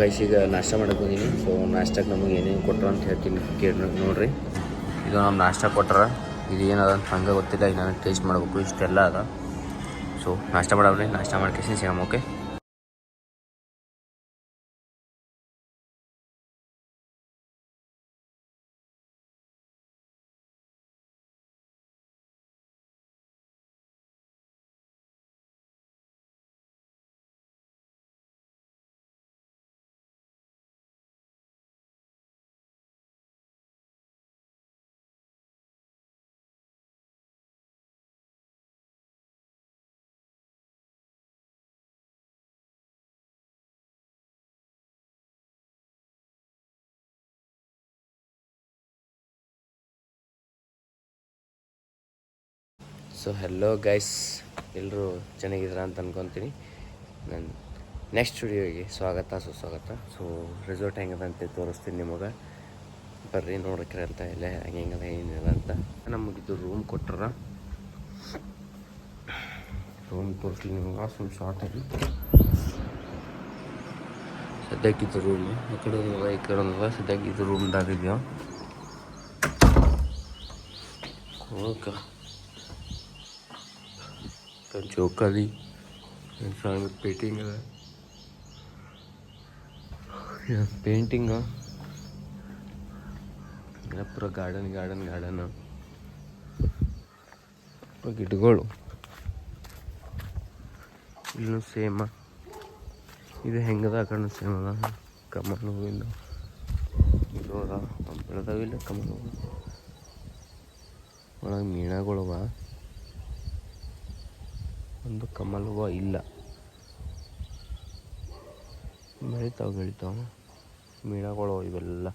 Guys ಈಗ ನಾಷ್ಟ ಮಾಡಕ್ಕೆ ಬಂದೀನಿ. ಸೊ ನಾಷ್ಟಕ್ಕೆ ನಮಗೆ ಏನೇನು ಕೊಟ್ರ ಅಂತ ಹೇಳ್ತೀನಿ ಕೇಳಿ ನೋಡ್ರಿ. ಇದು ನಮ್ಮ ನಾಷ್ಟ ಕೊಟ್ಟಾರ. ಇದು ಏನದ ಅಂತ ಹಂಗೆ ಗೊತ್ತಿಲ್ಲ, ಈಗ ನಾನು ಟೇಸ್ಟ್ ಮಾಡಬೇಕು. ಇಷ್ಟೆಲ್ಲ ಅದ. ಸೊ ನಾಷ್ಟ ಮಾಡವ್ರಿ, ನಾಷ್ಟ ಮಾಡ್ಕೇಸಿ ಸಿಗಮ್ಮ. ಓಕೆ. ಸೊ ಹೆಲೋ ಗೈಸ್, ಎಲ್ಲರೂ ಚೆನ್ನಾಗಿದ್ದೀರಾ ಅಂತ ಅನ್ಕೊತೀನಿ. ನಾನು ನೆಕ್ಸ್ಟ್ ಸ್ಟುಡಿಯೋಗೆ ಸ್ವಾಗತ ಸುಸ್ವಾಗತ. ಸೊ ರೆಸಾರ್ಟ್ ಹೆಂಗದ ಅಂತ ತೋರಿಸ್ತೀನಿ ನಿಮಗೆ. ಬರ್ರಿ ನೋಡಕ್ರಿ ಅಂತ ಎಲ್ಲ ಹೆಂಗದ ಏನಿಲ್ಲ ಅಂತ. ನಮಗಿದು ರೂಮ್ ಕೊಟ್ಟಾರ. ರೂಮ್ ತೋರಿಸ್ಲಿ ನಿಮ್ಗೆ ಸ್ವಲ್ಪ ಶಾರ್ಟ್ ಆಗಿ. ಸದ್ಯಕ್ಕಿದ್ದು ರೂಮ್ ಈ ಕಡೆ ಈ ಕಡೆ ಒಂದು ಸದ್ಯಕ್ಕಿದ್ದು ರೂಮ್ದಾಗ ಇದೆಯೋ ಓಕೆ. ಜೋಕಾಲಿ ಪೇಂಟಿಂಗ್ ಅದ, ಪೇಂಟಿಂಗ ಪೂರ ಗಾರ್ಡನ್ ಗಿಡಗಳು ಇಲ್ಲೂ ಸೇಮ. ಇದು ಹೆಂಗದ ಆ ಕಡೆ ಸೇಮ್ ಅದ. ಕಮಲ್ ಹೂವಿಂದ ಇದು ಅದ ಬೆಳೆದಾವಿಲ್ಲ ಕಮಲ್ ಹೂವು. ಒಳಗೆ ಮೀಣಗಳವ. ಒಂದು ಕಮಲ್ ಹೂವು ಇಲ್ಲ, ಬೆಳಿತಾವ ಮೀಣಗಳು ಇವೆಲ್ಲ.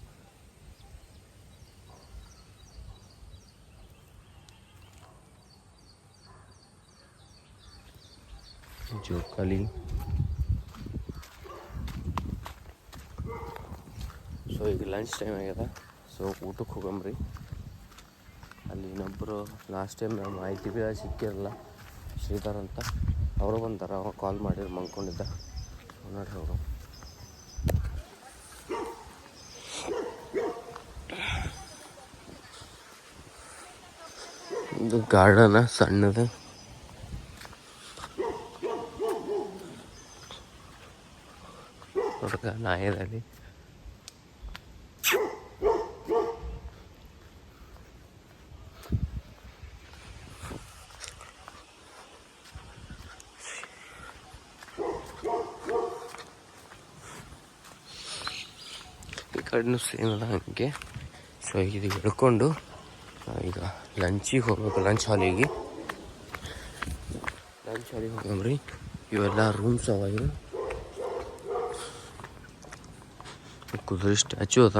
ಜೋಕಾಲಿ. ಸೊ ಈಗ ಲಂಚ್ ಟೈಮ್ ಆಗ್ಯದ. ಸೊ ಊಟಕ್ಕೆ ಹೋಗಮ್ರಿ. ಅಲ್ಲಿ ಇನ್ನೊಬ್ಬರು ಲಾಸ್ಟ್ ಟೈಮ್ ನಮ್ಮ ಮಾಹಿತಿ ಬಿ ಸಿಕ್ಕಿರಲ್ಲ, ಶ್ರೀಧರ್ ಅಂತ, ಅವರು ಬಂದಾರ. ಅವ ಕಾಲ್ ಮಾಡಿದ್ರು, ಮಲ್ಕೊಂಡಿದ್ದ ನೋಡ್ರಿ ಅವರು. ಇದು ಗಾರ್ಡನ ಸಣ್ಣದು. ನೋಡ್ರಿ ನಾಯದಲ್ಲಿ ಈ ಕಡೆನೂ ಸೇಮ್ ಅದ ಹಂಗೆ. ಸೊ ಇದು ಹಿಡ್ಕೊಂಡು ಈಗ ಲಂಚಿಗೆ ಹೋಗ್ಬೇಕು. ಲಂಚ್ ಹಾಲಿಗೆ ಹೋಗಮ್ರಿ. ಇವೆಲ್ಲ ರೂಮ್ಸ್ ಅವ. ಇವು ಕುದುರೆ ಸ್ಟ್ಯಾಚು ಅದ.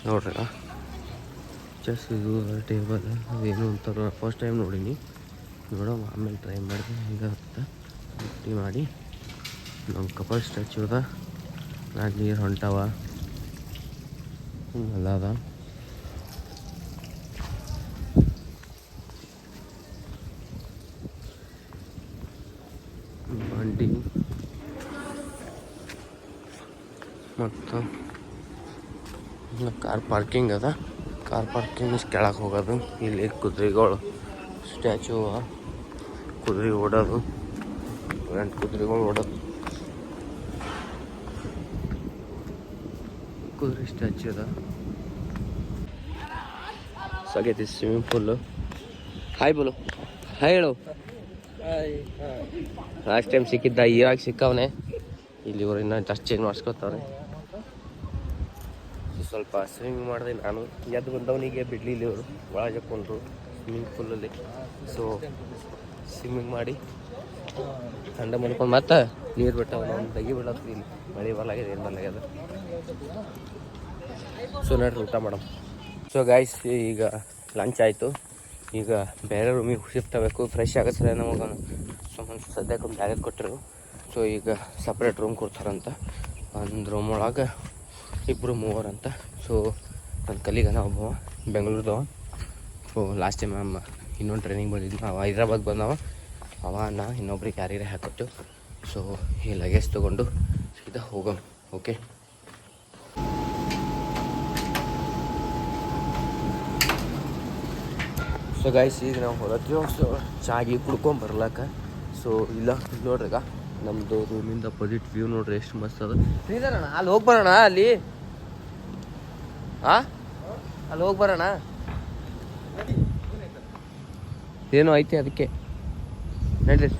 ನೋಡ್ರಿ ಜಸ್ಟ್ ಇದು ಟೇಬಲ್ ಅದೇನು ಅಂತಾರ. ಫಸ್ಟ್ ಟೈಮ್ ನೋಡೀನಿ. ನೋಡೋ ಆಮೇಲೆ ಟ್ರೈ ಮಾಡಿದೆ ಹೆಂಗಾಗುತ್ತೆ. ರೊಟ್ಟಿ ಮಾಡಿ ನಮ್ಮ ಕಪಲ್ ಸ್ಟ್ಯಾಚು ಅದ. ಅಲ್ಲಿ ನೀರು ಹೊಂಟವ ಹಿಂಗೆಲ್ಲ ಅದ. ಬಂಡಿ ಮತ್ತು ಕಾರ್ ಪಾರ್ಕಿಂಗ್ ಅದ. ಕಾರ್ ಪಾರ್ಕಿಂಗ್ ಕೆಳಗೆ ಹೋಗೋದು. ಇಲ್ಲಿ ಕುದುರೆಗಳು ಸ್ಟ್ಯಾಚು, ಕುದುರೆ ಓಡೋದು, 2 ಕುದುರೆಗಳು ಓಡೋದು. ಕುದುರೆ ಸ್ಟ್ಯಾಚು ಅದ. ಸಾಗೈತಿ ಸ್ವಿಮ್ಮಿಂಗ್ ಪೂಲು. ಹಾಯ್ ಬೋಲು, ಹಾಯ್ ಹೇಳು. ಲಾಸ್ಟ್ ಟೈಮ್ ಸಿಕ್ಕಿದ್ದ, ಇವಾಗ ಸಿಕ್ಕವನೆ. ಇಲ್ಲಿ ಇವರು ಇನ್ನೂ ಜಸ್ಟ್ ಚೇಂಜ್ ಮಾಡಿಸ್ಕೊತವ್ರೆ. ಸ್ವಲ್ಪ ಸ್ವಿಮ್ಮಿಂಗ್ ಮಾಡಿದೆ ನಾನು. ಎದ್ದು ಬಂದವನಿಗೆ ಬಿಡಲಿಲ್ಲ ಇವರು, ಒಳಗೆ ಹಾಕೊಂಡ್ರು ಸ್ವಿಮ್ಮಿಂಗ್ ಪೂಲಲ್ಲಿ. ಸೊ ಸ್ವಿಮ್ಮಿಂಗ್ ಮಾಡಿ ತಂಡ ಮಾಡ್ಕೊಂಡು ಮತ್ತೆ ನೀರು ಬಿಟ್ಟವ. ನಾನು ತೆಗಿ ಬಿಡತ್ರಿ. ಇಲ್ಲಿ ಮಳೆ ಬರಲಾಗಿದೆ, ಏನು ಬರಲಾಗ್ಯದ. ಸೊ ನೋಡ್ರಿ ಊಟ ಮಾಡಮ್. ಸೊ ಗೈಸ್ ಈಗ ಲಂಚ್ ಆಯಿತು. ಈಗ ಬೇರೆ ರೂಮಿಗೆ ಶಿಫ್ಟ್ ಆಗಬೇಕು. ಫ್ರೆಶ್ ಆಗತ್ತೆ ನಮಗೆ. ಸೊ ಸದ್ಯಕ್ಕೆ ಒಂದು ಬ್ಯಾಗ್ ಕೊಟ್ಟರು. ಸೊ ಈಗ ಸಪ್ರೇಟ್ ರೂಮ್ ಕೊಡ್ತಾರಂತ. ಒಂದು ರೂಮ್ ಒಳಗೆ 2-3 ಅಂತ. ಸೊ ನನ್ನ ಕಲಿಗನ ಒಬ್ಬವ ಬೆಂಗಳೂರದವ. ಸೊ ಲಾಸ್ಟ್ ಟೈಮ್ ಇನ್ನೊಂದು ಟ್ರೈನಿಂಗ್ ಬಂದಿದ್ದು ನಾವು ಹೈದ್ರಾಬಾದ್ ಬಂದವ. ಅವನ್ನ ಇನ್ನೊಬ್ರಿಗೆ ಯಾರಿಗೆ ಹಾಕೊಟ್ಟು. ಸೊ ಈ ಲಗೇಜ್ ತೊಗೊಂಡು ಸೀದಾ ಹೋಗೋಣ. ಓಕೆ, ಸೊ ಗೈಸ್ ಈಗ ನಾವು ಹೊರತ್ತೀವಿ. ಸೊ ಚಾಗಿ ಕುಡ್ಕೊಂಬರ್ಲಾಕ. ಸೊ ಇಲ್ಲ ನೋಡ್ರಿ ಈಗ ನಮ್ಮದು ರೂಮಿಂದ ಅಪೋಸಿಟ್ ವ್ಯೂ ನೋಡ್ರಿ ಎಷ್ಟು ಮಸ್ತ್ ಅದ. ಅಣ್ಣ ಅಲ್ಲಿ ಹೋಗಿ ಬರೋಣ. ಅಲ್ಲಿ ಅಲ್ಲಿ ಹೋಗಿ ಬರೋಣ. ಏನೋ ಐತೆ ಅದಕ್ಕೆ ನಡ್ರಿ.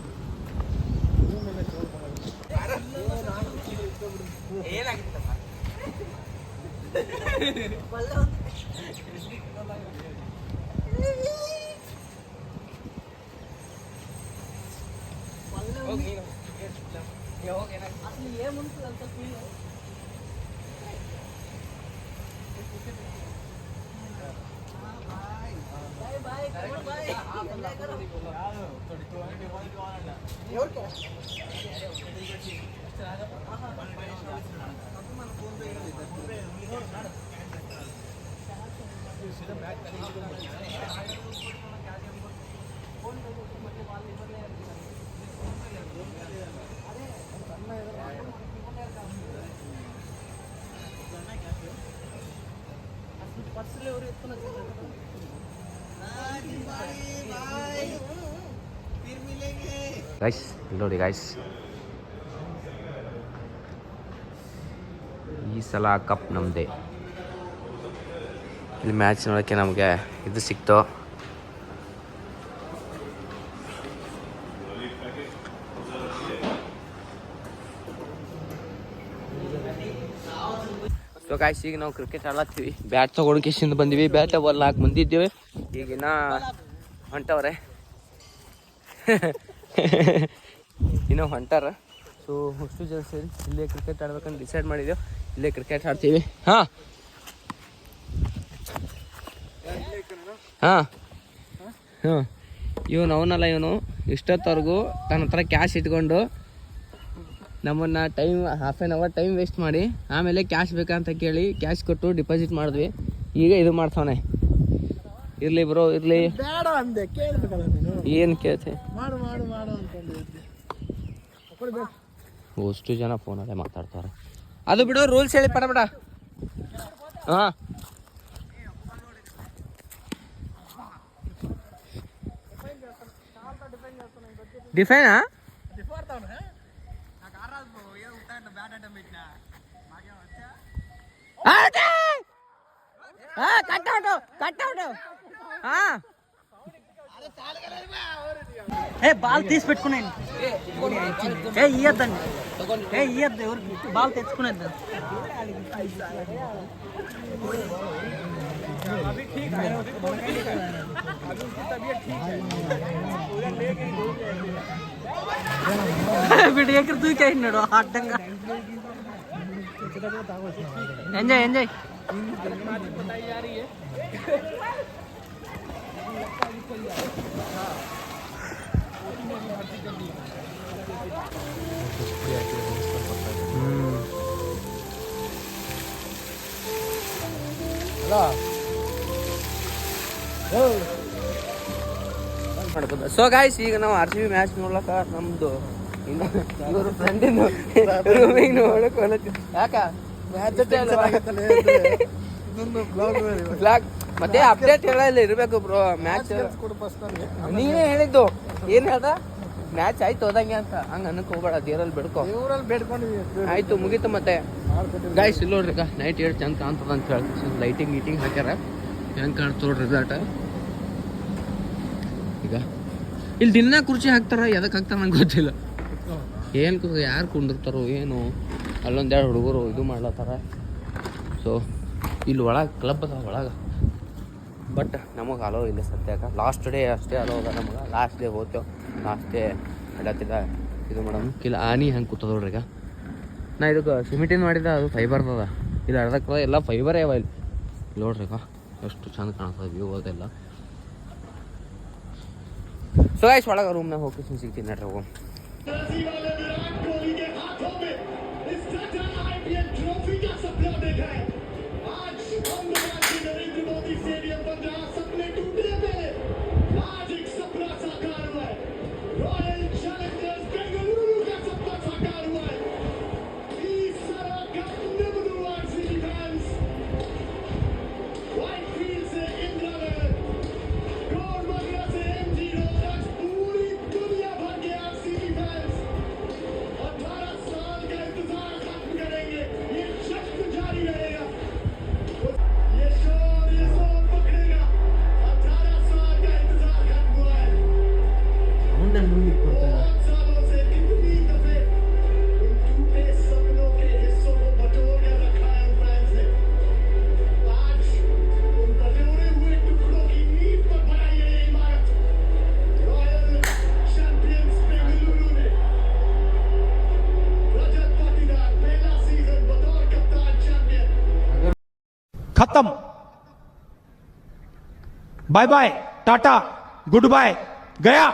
ಗೈಸ್ ನೋಡಿ ಗೈಸ್, ಈ ಸಲ ಕಪ್ ನಮ್ಮದೇ. ಇಲ್ಲಿ ಮ್ಯಾಚ್ ನೋಡೋಕ್ಕೆ ನಮಗೆ ಇದು ಸಿಕ್ತು. ಸೊ ಗಾಯ್ಸ್ ಈಗ ನಾವು ಕ್ರಿಕೆಟ್ ಆಡತ್ತೀವಿ. ಬ್ಯಾಟ್ ತೊಗೊಂಡು ಕಿಶಿಂದ ಬಂದೀವಿ. ಬ್ಯಾಟ್ ಬಾಲ್ 4 ಮಂದಿ ಇದ್ದೀವಿ. ಈಗಿನ ಹೊಂಟವ್ರೆ ಇನ್ನೂ ಹೊಂಟಾರ. ಸೊ ಅಷ್ಟು ಜನ ಸೇರಿ ಇಲ್ಲೇ ಕ್ರಿಕೆಟ್ ಆಡ್ಬೇಕಂತ ಡಿಸೈಡ್ ಮಾಡಿದ್ದೆವು. ಇಲ್ಲೇ ಕ್ರಿಕೆಟ್ ಆಡ್ತೀವಿ. ಹಾಂ ಹಾಂ ಹಾಂ ಇವನು ಅವನಲ್ಲ, ಇವನು ಇಷ್ಟೊತ್ತವರೆಗೂ ತನ್ನ ಹತ್ರ ಕ್ಯಾಶ್ ಇಟ್ಕೊಂಡು ನಮ್ಮನ್ನು time half an hour time waste ಮಾಡಿ ಆಮೇಲೆ ಕ್ಯಾಶ್ ಬೇಕಂತ ಕೇಳಿ ಕ್ಯಾಶ್ ಕೊಟ್ಟು ಡಿಪಾಸಿಟ್ ಮಾಡಿದ್ವಿ. ಈಗ ಇದು ಮಾಡ್ತಾವನೆ. ಇರಲಿ ಬ್ರೋ ಇರಲಿ. ಬೇಡ ಅಂದೆ, ಕೇಳ್ಬೇಕಲ್ಲ ನೀನು. ಏನು ಕೇಳ್ತೆ? ಮಾಡು ಮಾಡು ಮಾಡು ಅಂತಂದು ಅಷ್ಟು ಜನ ಫೋನಲ್ಲೇ ಮಾತಾಡ್ತಾರೆ. ಅದು ಬಿಡು, ರೂಲ್ಸ್ ಹೇಳಿ ಪಡ ಬಿಡ. ಹಾಂ ಡಿಫೈನಾ? బాల్ తీసి పెట్టుకున్నాను. ఇయ్యద్దండి, ఇయ్యద్దు ఎవరికి. బాల్ తెచ్చుకునేద్దాం. వీడు ఎక్కడ దూకేసినాడు అడ్డంగా. Enjoy enjoy. ಸೊ ಗಾಯ್ಸ್ ಈಗ ನಾವು RCB ಮ್ಯಾಚ್ ನೋಡ್ಲಕ್ಕ ನಮ್ದು ಇವರು ಫ್ರೆಂಡಿನ ರೂಮಿಗೆ ನೋಡಕ್ ಯಾಕ ಬ್ಲಾಗ್ ಮತ್ತೆ ಅಪ್ಡೇಟ್ ಹೇಳಲ್ಲ ಇರ್ಬೇಕು ಬ್ರೋ. ಮ್ಯಾಚ್ ನೀನೇ ಹೇಳಿದ್ದು, ಏನ್ ಹೇಳ್ದ? ಮ್ಯಾಚ್ ಆಯ್ತು ಹೋದಂಗೆ ಅಂತ. ಹಂಗ ಅನ್ನಕ್ ಹೋಗ್ಬೇಡ, ದೇವರಲ್ಲಿ ಬೇಡ್ಕೊಂಡಿದ್ವಿ. ಆಯ್ತು ಮುಗೀತು. ಮತ್ತೆ ಗಾಯ್ಸ್ ಇಲ್ಲಿ ನೋಡ್ರಿ ನೈಟ್ 7 ಚಂದ ಕಾಣ್ತದ ಅಂತ ಹೇಳಿ ಲೈಟಿಂಗ್ ಗೀಟಿಂಗ್ ಹಾಕ್ಯಾರ. ಹೆಂಗ್ ಕಾಣ್ತದ ನೋಡ್ರಿ ರಿಸಾರ್ಟ್. ಈಗ ಇಲ್ಲಿ ದಿನ ಕುರ್ಚಿ ಹಾಕ್ತಾರ, ಎದಕ್ಕೆ ಹಾಕ್ತಾರ ನಂಗೆ ಗೊತ್ತಿಲ್ಲ. ಏನು ಯಾರು ಕುಂಡಿರ್ತಾರೋ ಏನು. ಅಲ್ಲೊಂದೆರಡು ಹುಡುಗರು ಇದು ಮಾಡ್ಲತ್ತಾರ. ಸೊ ಇಲ್ಲಿ ಒಳಗೆ ಕ್ಲಬ್ ಅದ ಒಳಗೆ, ಬಟ್ ನಮಗೆ ಅಲೋ ಇಲ್ಲ ಸದ್ಯಕ್ಕೆ. ಲಾಸ್ಟ್ ಡೇ ಅಷ್ಟೇ ಅಲೋ ಅದ ನಮಗೆ. ಲಾಸ್ಟ್ ಡೇ ಹೋಗ್ತೇವೆ. ಲಾಸ್ಟ್ ಡೇ ಹೇಳತ್ತಿಲ್ಲ ಇದು ಮೇಡಮ್. ಇಲ್ಲ ಆನಿ ಹಂಗೆ ಕೂತದ ನೋಡ್ರಿ. ಈಗ ನಾ ಇದಕ್ಕೆ ಸಿಮಿಟಿನ ಮಾಡಿದ, ಅದು ಫೈಬರ್ದದ. ಇದು ಅರ್ಧಕ್ಕೆ ಎಲ್ಲ ಫೈಬರೇ ಅವ ಇಲ್ಲಿ ನೋಡ್ರಿ. ಎಷ್ಟು ಚಂದ ಕಾಣ್ತದೆ ವ್ಯೂ ಅದೆಲ್ಲ. ಸೊ ಗೈಸ್ ಒಳಗೆ ರೂಮ್ನಾಗ ಹೋಗಿ ಸಿಗ್ತೀನಿ ನಡ್ರಿ ಹೋಗೋ. Royal खत्म। Bye bye, tata, good bye, गया।